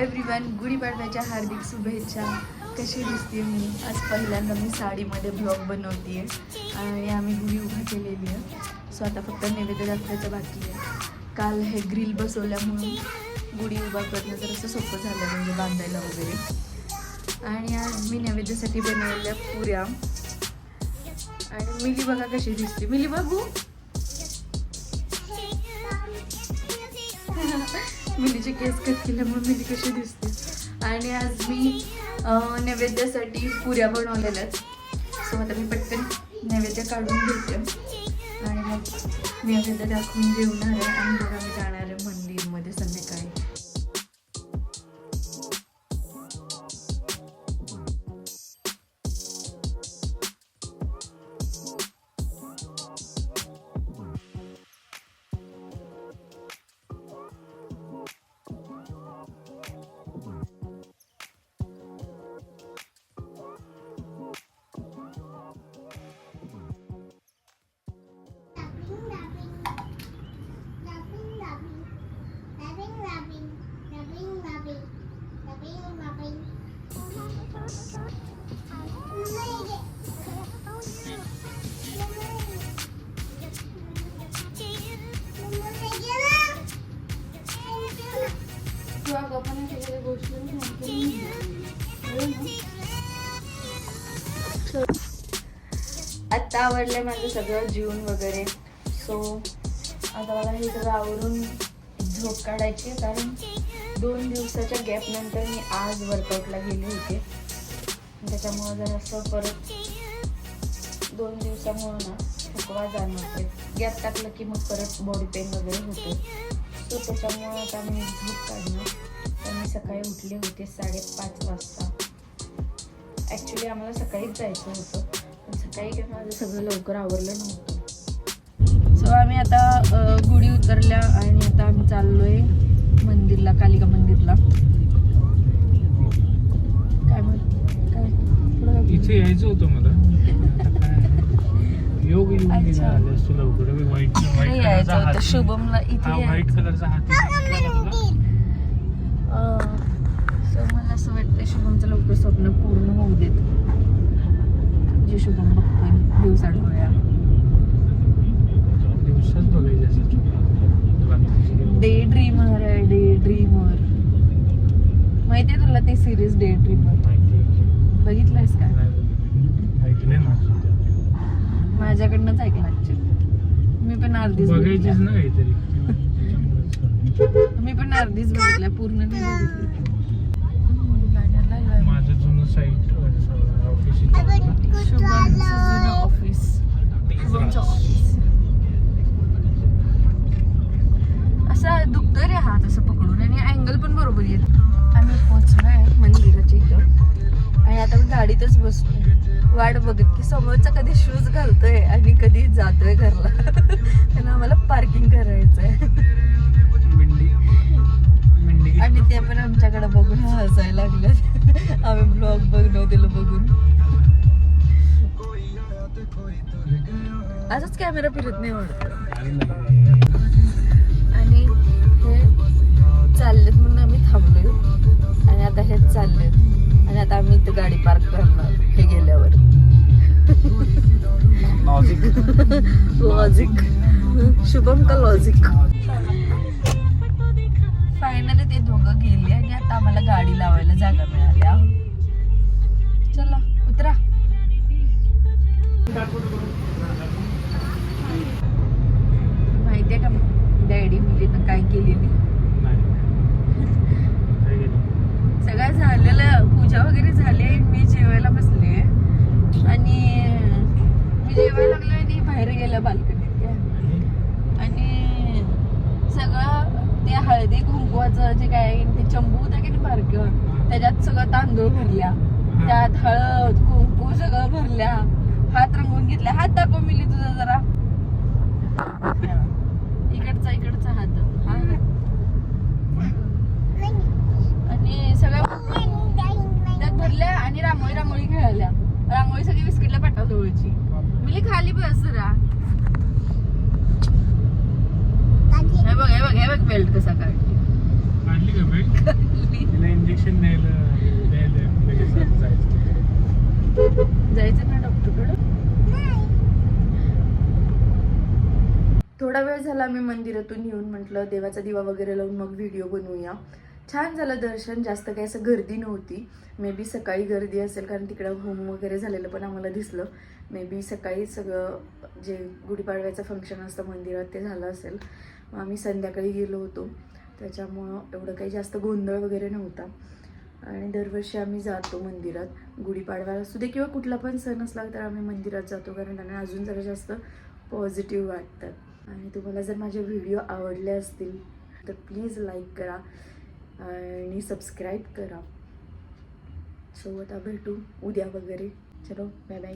Everyone, गुढीपाडव्याच्या हार्दिक शुभेच्छा. कशी दिसते मी आज पहिल्यांदा मी साडीमध्ये ब्लॉग बनवते आणि आम्ही गुढी उभा केलेली आहे. सो आता फक्त नैवेद्य दाखवायचं बाकी आहे. काल हे ग्रिल बसवल्यामुळे गुढी उभा करणं जर असं सोपं झालं म्हणजे बांधायला वगैरे. आणि आज मी नैवेद्यासाठी बनवलेल्या पुऱ्या आणि मिली बघा कशी दिसते. मिली बघू, मिलीचे केस कट केल्यामुळे मिली कशी दिसते. आणि आज मी नैवेद्यासाठी पुऱ्या बनवलेल्या आहेत. सो आता मी पटकन नैवेद्य काढून घेते आणि मग नैवेद्य दाखवून जेवणार आहे आणि बघा मी जाणार आहे मंदिरमध्ये संध्याकाळी. आता आवडलंय माझं सगळं जीवन वगैरे. सो आता मला हे सगळं आवरून झोप काढायची आहे, कारण 2 दिवसाच्या गॅप नंतर मी आज वर्कआउटला गेले होते. त्याच्यामुळं जर असं परत 2 दिवसामुळं ना थकवा जाणवते. गॅप टाकलं की मग परत बॉडी पेन वगैरे होते. सो त्याच्यामुळं आता मी झोप काढणार. तर मी सकाळी उठले होते 5:30 वाजता. ॲक्च्युली आम्हाला सकाळीच जायचं होतं, पण सकाळी काय माझं सगळं लवकर आवरलं नव्हतं. सो आम्ही आता गुढी उतरल्या आणि आता आम्ही चाललोय मंदिरला, कालिका मंदिरला. काय इथे यायचं होतं मला. योग यायचं होतं शुभमला. इथे व्हाईट कलरचा सो मला असं वाटतं शुभमचं लवकर स्वप्न पूर्ण होऊ देत, जे शुभम बघतोय दिवसा डोळ्या. डे ड्रीमर आहे, डे ड्रीमर. माहिती आहे तुला ती सिरीज डे ड्रीमर? बघितलंयस का? माझ्याकडनंच ऐकलं ऍक्च्युली. मी पण अर्धीच बघितलं. मी पण अर्धीच बघितल्या, पूर्ण नाही बघितली. माझं जुनं साईट ऑफिस, शुभमचं ऑफिस. असं दुखतोय रे हात असं पकडून, आणि अँगल पण बरोबर येत. आम्ही पोहोचलोय मंदिराच्या इथं आणि आता मी गाडीतच बसतोय वाट बघत की समोरचा कधी शूज घालतोय आणि कधी जातोय घरला. त्यांना आम्हाला पार्किंग करायचंय. आणि ते पण आमच्याकडे बघून हसायला लागलं. आम्ही ब्लॉग बनवतेलो बघून. असंच कॅमेरा फिरत नाही वाटत. आणि हे चाललेत म्हणून आम्ही थांबलोय आणि आता हेच चाललेत आणि आता आम्ही इथं गाडी पार्क करणार हे गेल्यावर. लॉजिक शुभम का लॉजिक. फायनली ते दोघं गेले आणि आता आम्हाला गाडी लावायला जागा मिळाल्या. चला उतरा. माहितीये का डॅडी मुलीनं काय केलेली? सगळं झालेलं, पूजा वगैरे झाली, मी जेवायला बसले आणि मी जेवायला लागले आणि बाहेर गेलं बाल्कनीत. आणि सगळं ते हळदी कुंकवाचं जे काय ते चंबू होता की नाही बारकं, त्याच्यात सगळं तांदूळ भरल्या, त्यात हळद कुंकू सगळं भरल्या. हात रंगवून घेतला. हात दाखव मिली तुझा जरा. इकडचा हात हा. आणि सगळं त्यात भरल्या आणि रांगोळी खेळल्या. रांगोळी सगळी बिस्किटला पाठवजवळची. मिली खाली बस जरा. हे बघ बेल्ट कसा काढली. घेतली का भेट तिला इंजेक्शन द्यायला लगेच जायचं. जायचं का डॉक्टरकडं? थोडा वेळ झाला मी मंदिरातून येऊन म्हटलं देवाचा दिवा वगैरे लावून मग व्हिडिओ बनवूया. छान झालं दर्शन, जास्त काही असं गर्दी नव्हती. मे बी सकाळी गर्दी असेल कारण तिकडं होम वगैरे झालेलं पण आम्हाला दिसलं. मे बी सकाळी सगळं जे गुढीपाडव्याचं फंक्शन असतं मंदिरात ते झालं असेल. मग आम्ही संध्याकाळी गेलो होतो त्याच्यामुळं एवढं काही जास्त गोंधळ वगैरे नव्हता. आणि दरवर्षी आम्ही जातो मंदिरात, गुढीपाडव्याला असू दे किंवा कुठला पण सण असला तर आम्ही मंदिरात जातो कारण त्यांना अजून जरा जास्त पॉझिटिव्ह वाटतात. आणि तुम्हाला जर माझे व्हिडिओ आवडले असतील तर प्लीज लाईक करा आणि सबस्क्राईब करा. सो आता भेटू उद्या वगैरे. चलो बाय बाय.